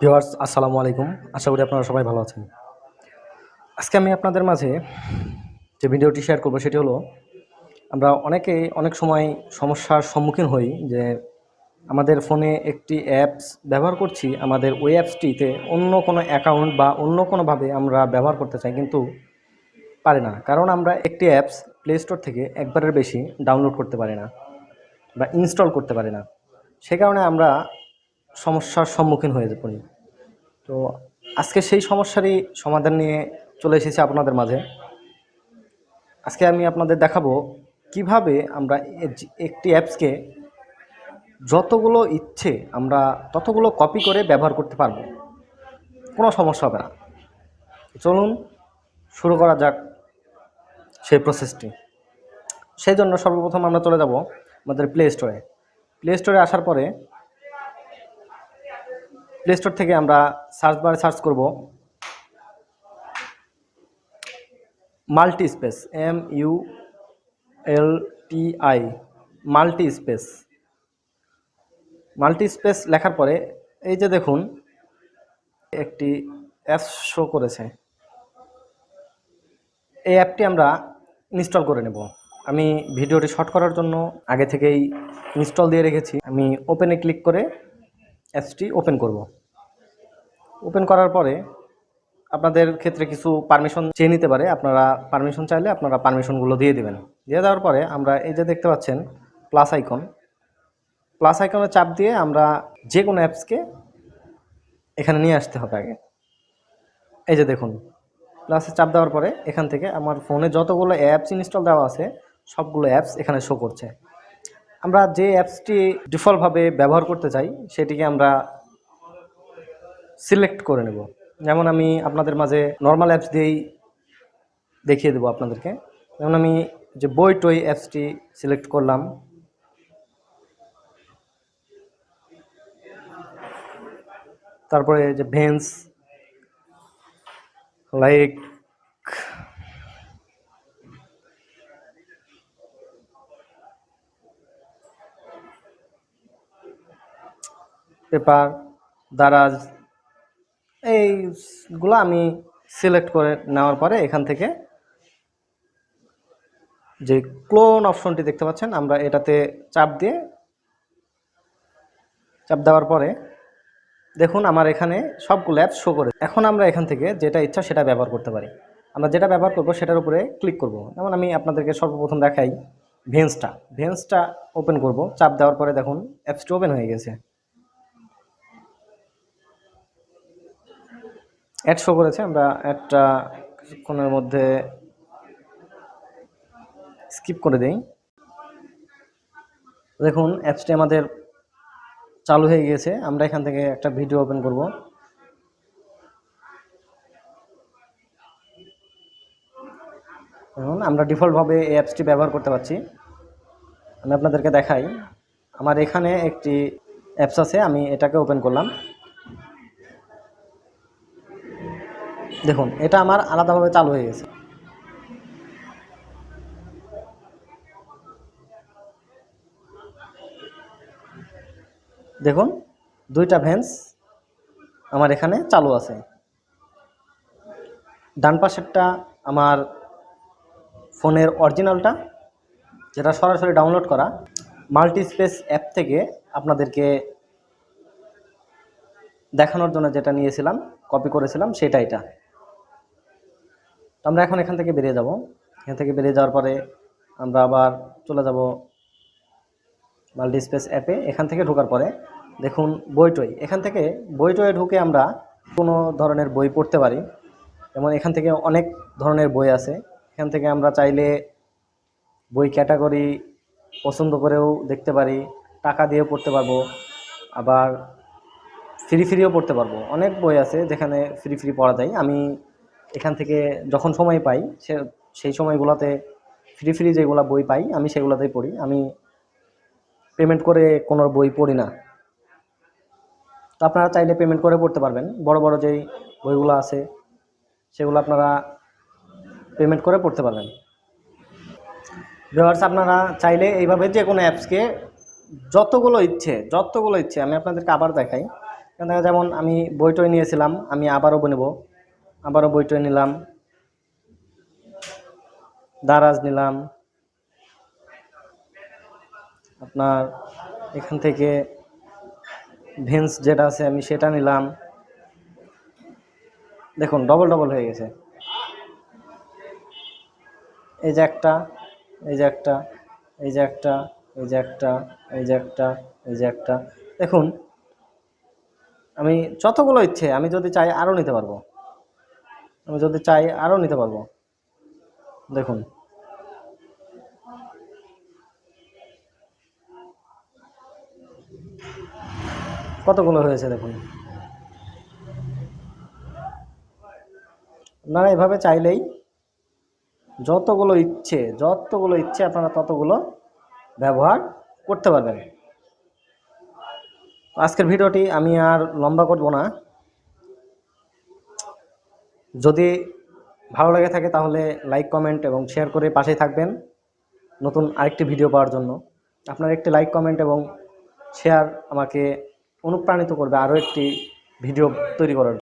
Viewers, আসসালামু আলাইকুম। আশা করি আপনারা সবাই ভালো আছেন। আজকে আমি আপনাদের মাঝে যে ভিডিওটি শেয়ার করব সেটি হলো, আমরা অনেকেই অনেক সময় সমস্যার সম্মুখীন হই যে আমাদের ফোনে একটি অ্যাপস ব্যবহার করছি, আমাদের ওই অ্যাপসটিতে অন্য কোনো অ্যাকাউন্ট বা অন্য কোনোভাবে আমরা ব্যবহার করতে চাই, কিন্তু পারি না। কারণ আমরা একটি অ্যাপস প্লে স্টোর থেকে একবারের বেশি ডাউনলোড করতে পারি না বা ইনস্টল করতে পারি না। সে কারণে আমরা সমস্যার সম্মুখীন হয়ে পড়ি। তো আজকে সেই সমস্যারই সমাধান নিয়ে চলে এসেছি আপনাদের মাঝে। আজকে আমি আপনাদের দেখাবো কিভাবে আমরা একটি অ্যাপসকে যতগুলো ইচ্ছে আমরা ততগুলো কপি করে ব্যবহার করতে পারবো, কোনো সমস্যা হবে না। চলুন শুরু করা যাক সেই প্রসেসটি। সেই জন্য সর্বপ্রথম আমরা চলে যাব আমাদের প্লে স্টোরে। প্লে স্টোরে আসার পরে প্লে স্টোর থেকে আমরা সার্চ বারে সার্চ করব multi space, MULTI, multi space. Multi space লেখার পরে এই যে দেখুন একটি অ্যাপস শো করেছে। এই অ্যাপটি আমরা ইনস্টল করে নেব। আমি ভিডিওটি শর্ট করার জন্য আগে থেকেই ইনস্টল দিয়ে রেখেছি। আমি ওপেনে ক্লিক করে অ্যাপসটি ওপেন করব। ওপেন করার পরে আপনাদের ক্ষেত্রে কিছু পারমিশন চেয়ে নিতে পারে। আপনারা পারমিশন চাইলে আপনারা পারমিশনগুলো দিয়ে দেবেন। দিয়ে দেওয়ার পরে আমরা এই যে দেখতে পাচ্ছেন প্লাস আইকনে চাপ দিয়ে আমরা যে কোনো অ্যাপসকে এখানে নিয়ে আসতে হবে আগে। এই যে দেখুন প্লাসে চাপ দেওয়ার পরে এখান থেকে আমার ফোনে যতগুলো অ্যাপস ইনস্টল দেওয়া আছে সবগুলো অ্যাপস এখানে শো করছে। আমরা যে অ্যাপসটি ডিফল্টভাবে ব্যবহার করতে চাই সেটিকে আমরা সিলেক্ট করে নেব। যেমন আমি আপনাদের মাঝে নর্মাল অ্যাপস দিয়েই দেখিয়ে দেবো আপনাদেরকে। যেমন আমি যে বই টই অ্যাপসটি সিলেক্ট করলাম। তারপরে যে ভেন্স, লাইক, পেপার, দারাজ, এইগুলো আমি সিলেক্ট করে নেওয়ার পরে এখান থেকে যে ক্লোন অপশনটি দেখতে পাচ্ছেন আমরা এটাতে চাপ দেওয়ার পরে দেখুন আমার এখানে সবগুলো অ্যাপস শো করে। এখন আমরা এখান থেকে যেটা ইচ্ছা সেটা ব্যবহার করতে পারি। আমরা যেটা ব্যবহার করব সেটার উপরে ক্লিক করব। যেমন আমি আপনাদেরকে সর্বপ্রথম দেখাই ভেন্সটা ওপেন করব। চাপ দেওয়ার পরে দেখুন অ্যাপসটি ওপেন হয়ে গেছে। অ্যাড শো করেছে। আমরা অ্যাডটা কিছুক্ষণের মধ্যে স্কিপ করে দেই। দেখুন অ্যাপসটি আমাদের চালু হয়ে গিয়েছে। আমরা এখান থেকে একটা ভিডিও ওপেন করব। এখন আমরা ডিফল্টভাবে এই অ্যাপসটি ব্যবহার করতে পারছি। আমি আপনাদেরকে দেখাই। আমার এখানে একটি অ্যাপস আছে, আমি এটাকে ওপেন করলাম। দেখুন এটা আমার আলাদাভাবে চালু হয়ে গেছে। দেখুন দুইটা ভেন্স আমার এখানে চালু আছে। ডান পাশেরটা আমার ফোনের অরিজিনালটা, যেটা সরাসরি ডাউনলোড করা। মাল্টি স্পেস অ্যাপ থেকে আপনাদেরকে দেখানোর জন্য যেটা নিয়েছিলাম, কপি করেছিলাম, সেটা এটা। তো আমরা এখন এখান থেকে বেরিয়ে যাব। এখান থেকে বেরিয়ে যাওয়ার পরে আমরা আবার চলে যাব মাল্টি স্পেস অ্যাপে। এখান থেকে ঢোকার পরে দেখুন বইটই, এখান থেকে বইটয়ে ঢুকে আমরা কোনো ধরনের বই পড়তে পারি। যেমন এখান থেকে অনেক ধরনের বই আছে। এখান থেকে আমরা চাইলে বই ক্যাটাগরি পছন্দ করেও দেখতে পারি, টাকা দিয়েও পড়তে পারবো, আবার ফ্রিও পড়তে পারবো। অনেক বই আছে যেখানে ফ্রি পড়া যায়। আমি এখান থেকে যখন সময় পাই সেই সময়গুলোতে ফ্রি যেগুলো বই পাই আমি সেগুলোতেই পড়ি। আমি পেমেন্ট করে কোনো বই পড়ি না। তো আপনারা চাইলে পেমেন্ট করে পড়তে পারবেন। বড় বড় যেই বইগুলো আছে সেগুলো আপনারা পেমেন্ট করে পড়তে পারবেন। ভিউয়ার্স, আপনারা চাইলে এইভাবে যে কোনো অ্যাপসকে যতগুলো ইচ্ছে আমি আপনাদেরকে আবার দেখাই। যেমন আমি বইটই নিয়েছিলাম, আমি আবারও নেব, আবারও বইটই নিলাম, দারাজ নিলাম, আপনার এখান থেকে ভেন্স যেটা আছে আমি সেটা নিলাম। দেখুন ডবল ডবল হয়ে গেছে। এই যে একটা, এই যে একটা, এই যে একটা, এই যে একটা, এই যে একটা, এই যে একটা। দেখুন আমি যতগুলো ইচ্ছে আমি যদি চাই আরও নিতে পারবো, আমি যদি চাই আরও নিতে পারবো। দেখুন কতগুলো হয়েছে দেখুন। আপনারা এভাবে চাইলেই যতগুলো ইচ্ছে আপনারা ততগুলো ব্যবহার করতে পারবেন। আজকের ভিডিওটি আমি আর লম্বা করব না। যদি ভালো লেগে থাকে তাহলে লাইক, কমেন্ট এবং শেয়ার করে পাশেই থাকবেন নতুন আরেকটি ভিডিও পাওয়ার জন্য। আপনার একটি লাইক, কমেন্ট এবং শেয়ার আমাকে অনুপ্রাণিত করবে আরও একটি ভিডিও তৈরি করার জন্য।